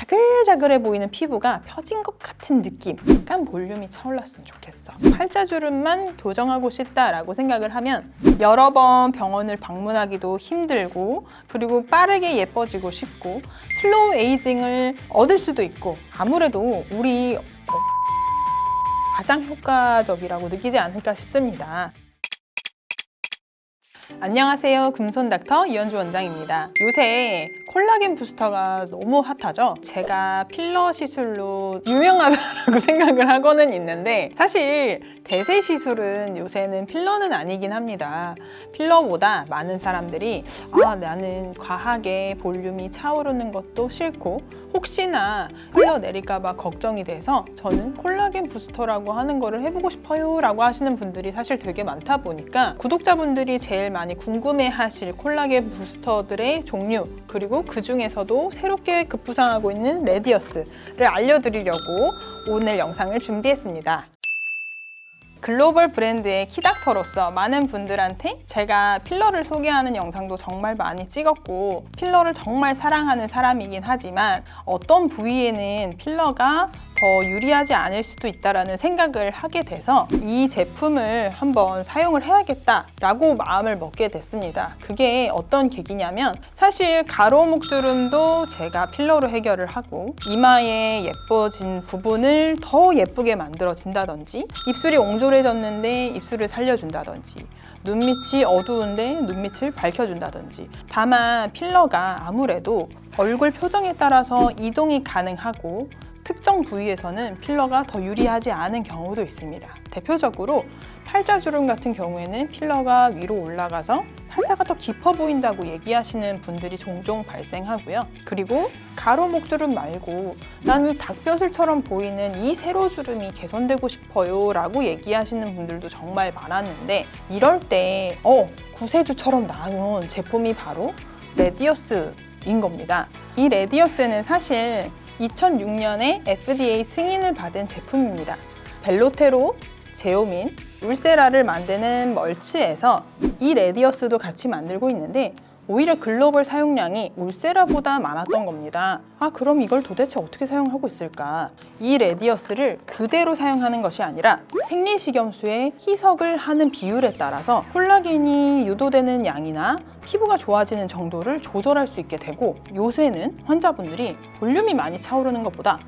자글자글해 보이는 피부가 펴진 것 같은 느낌, 약간 볼륨이 차올랐으면 좋겠어. 팔자주름만 교정하고 싶다라고 생각을 하면 여러 번 병원을 방문하기도 힘들고, 그리고 빠르게 예뻐지고 싶고 슬로우 에이징을 얻을 수도 있고, 아무래도 우리 가장 효과적이라고 느끼지 않을까 싶습니다. 안녕하세요. 금손닥터 이현주 원장입니다. 요새 콜라겐 부스터가 너무 핫하죠? 제가 필러 시술로 유명하다고 생각을 하고는 있는데, 사실 대세 시술은 요새는 필러는 아니긴 합니다. 필러보다 많은 사람들이 나는 과하게 볼륨이 차오르는 것도 싫고 혹시나 흘러내릴까봐 걱정이 돼서 저는 콜라겐 부스터라고 하는 거를 해보고 싶어요 라고 하시는 분들이 사실 되게 많다 보니까, 구독자분들이 제일 많이 궁금해 하실 콜라겐 부스터들의 종류, 그리고 그 중에서도 새롭게 급부상하고 있는 레디어스를 알려드리려고 오늘 영상을 준비했습니다. 글로벌 브랜드의 키닥터로서 많은 분들한테 제가 필러를 소개하는 영상도 정말 많이 찍었고, 필러를 정말 사랑하는 사람이긴 하지만 어떤 부위에는 필러가 더 유리하지 않을 수도 있다는 생각을 하게 돼서 이 제품을 한번 사용을 해야겠다라고 마음을 먹게 됐습니다. 그게 어떤 계기냐면, 사실 가로목주름도 제가 필러로 해결을 하고, 이마에 예뻐진 부분을 더 예쁘게 만들어진다든지, 입술이 옹졸해졌는데 입술을 살려준다든지, 눈밑이 어두운데 눈밑을 밝혀준다든지. 다만 필러가 아무래도 얼굴 표정에 따라서 이동이 가능하고 특정 부위에서는 필러가 더 유리하지 않은 경우도 있습니다. 대표적으로 팔자주름 같은 경우에는 필러가 위로 올라가서 팔자가 더 깊어 보인다고 얘기하시는 분들이 종종 발생하고요. 그리고 가로목주름 말고 나는 닭벼슬처럼 보이는 이 세로주름이 개선되고 싶어요 라고 얘기하시는 분들도 정말 많았는데, 이럴 때 구세주처럼 나온 제품이 바로 레디어스인 겁니다. 이 레디어스는 사실 2006년에 FDA 승인을 받은 제품입니다. 벨로테로, 제오민, 울세라를 만드는 멀츠에서 이 레디어스도 같이 만들고 있는데, 오히려 글로벌 사용량이 울세라보다 많았던 겁니다. 그럼 이걸 도대체 어떻게 사용하고 있을까? 이 레디어스를 그대로 사용하는 것이 아니라 생리식염수에 희석을 하는 비율에 따라서 콜라겐이 유도되는 양이나 피부가 좋아지는 정도를 조절할 수 있게 되고, 요새는 환자분들이 볼륨이 많이 차오르는 것보다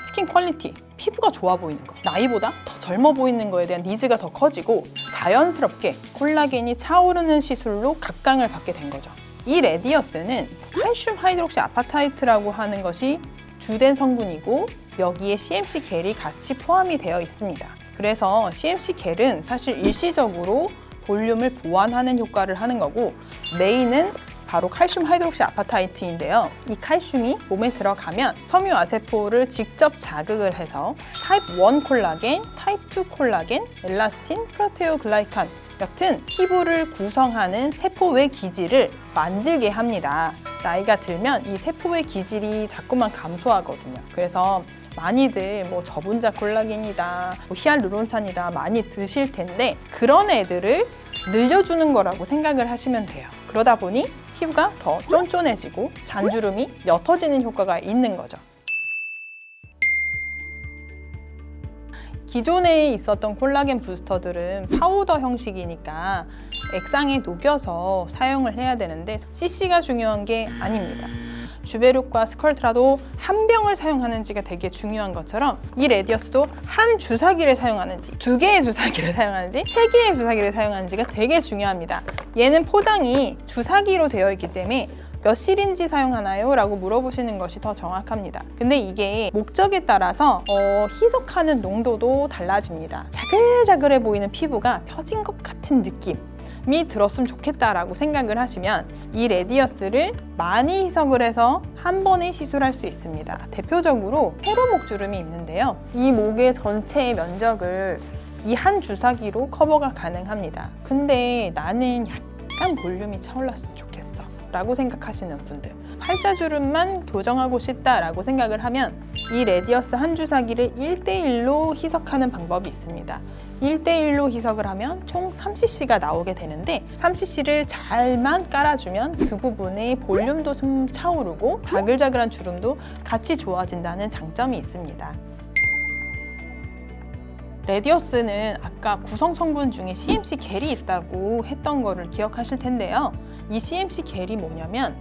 스킨 퀄리티, 피부가 좋아 보이는 거, 나이보다 더 젊어 보이는 거에 대한 니즈가 더 커지고 자연스럽게 콜라겐이 차오르는 시술로 각광을 받게 된 거죠. 이 레디어스는 칼슘 하이드록시 아파타이트라고 하는 것이 주된 성분이고, 여기에 CMC 겔이 같이 포함이 되어 있습니다. 그래서 CMC 겔은 사실 일시적으로 볼륨을 보완하는 효과를 하는 거고, 메인은 바로 칼슘 하이드록시 아파타이트인데요. 이 칼슘이 몸에 들어가면 섬유아세포를 직접 자극을 해서 타입 1 콜라겐, 타입 2 콜라겐, 엘라스틴, 프로테오글라이칸 같은 피부를 구성하는 세포의 기질을 만들게 합니다. 나이가 들면 이 세포의 기질이 자꾸만 감소하거든요. 그래서 많이들 저분자 콜라겐이다, 히알루론산이다 많이 드실 텐데, 그런 애들을 늘려주는 거라고 생각을 하시면 돼요. 그러다 보니 피부가 더 쫀쫀해지고 잔주름이 옅어지는 효과가 있는 거죠. 기존에 있었던 콜라겐 부스터들은 파우더 형식이니까 액상에 녹여서 사용을 해야 되는데, CC가 중요한 게 아닙니다. 주베룩과 스컬트라도 한 병을 사용하는지가 되게 중요한 것처럼, 이 레디어스도 한 주사기를 사용하는지, 2개의 주사기를 사용하는지, 3개의 주사기를 사용하는지가 되게 중요합니다. 얘는 포장이 주사기로 되어 있기 때문에 몇 시린지 사용하나요? 라고 물어보시는 것이 더 정확합니다. 근데 이게 목적에 따라서 희석하는 농도도 달라집니다. 자글자글해 보이는 피부가 펴진 것 같은 느낌이 들었으면 좋겠다라고 생각을 하시면 이 레디어스를 많이 희석을 해서 한 번에 시술할 수 있습니다. 대표적으로 세로목주름이 있는데요. 이 목의 전체의 면적을 이 한 주사기로 커버가 가능합니다. 근데 나는 약간 볼륨이 차올랐으면 좋겠어 라고 생각하시는 분들, 팔자주름만 교정하고 싶다라고 생각을 하면 이 레디어스 한 주사기를 1대1로 희석하는 방법이 있습니다. 1대1로 희석을 하면 총 3cc가 나오게 되는데 3cc를 잘만 깔아주면 그 부분의 볼륨도 좀 차오르고 자글자글한 주름도 같이 좋아진다는 장점이 있습니다. 레디어스는 아까 구성 성분 중에 CMC 겔이 있다고 했던 거를 기억하실 텐데요. 이 CMC 겔이 뭐냐면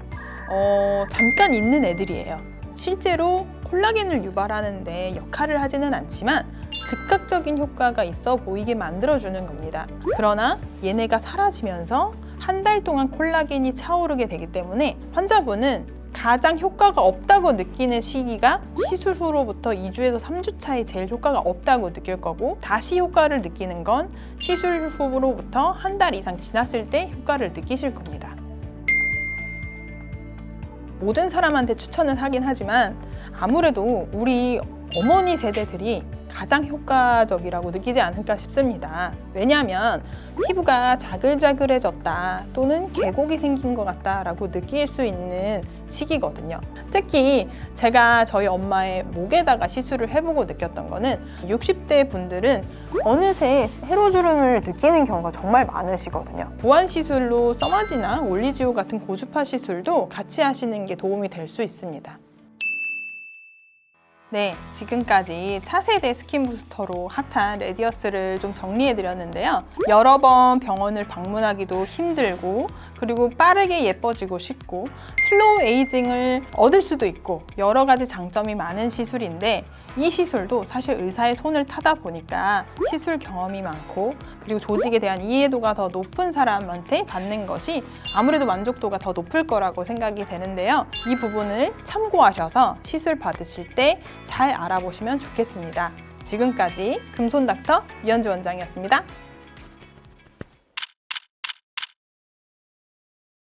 잠깐 있는 애들이에요. 실제로 콜라겐을 유발하는 데 역할을 하지는 않지만 즉각적인 효과가 있어 보이게 만들어주는 겁니다. 그러나 얘네가 사라지면서 한 달 동안 콜라겐이 차오르게 되기 때문에 환자분은 가장 효과가 없다고 느끼는 시기가 시술 후로부터 2주에서 3주 차에 제일 효과가 없다고 느낄 거고, 다시 효과를 느끼는 건 시술 후로부터 한 달 이상 지났을 때 효과를 느끼실 겁니다. 모든 사람한테 추천을 하긴 하지만 아무래도 우리 어머니 세대들이 가장 효과적이라고 느끼지 않을까 싶습니다. 왜냐하면 피부가 자글자글해졌다 또는 계곡이 생긴 것 같다라고 느낄 수 있는 시기거든요. 특히 제가 저희 엄마의 목에다가 시술을 해보고 느꼈던 거는 60대 분들은 어느새 세로주름을 느끼는 경우가 정말 많으시거든요. 보완 시술로 써마지나 올리지오 같은 고주파 시술도 같이 하시는 게 도움이 될 수 있습니다. 네, 지금까지 차세대 스킨 부스터로 핫한 레디어스를 좀 정리해드렸는데요. 여러 번 병원을 방문하기도 힘들고, 그리고 빠르게 예뻐지고 싶고, 슬로우 에이징을 얻을 수도 있고, 여러 가지 장점이 많은 시술인데, 이 시술도 사실 의사의 손을 타다 보니까 시술 경험이 많고, 그리고 조직에 대한 이해도가 더 높은 사람한테 받는 것이 아무래도 만족도가 더 높을 거라고 생각이 되는데요. 이 부분을 참고하셔서 시술 받으실 때 잘 알아보시면 좋겠습니다. 지금까지 금손닥터 이현주 원장이었습니다.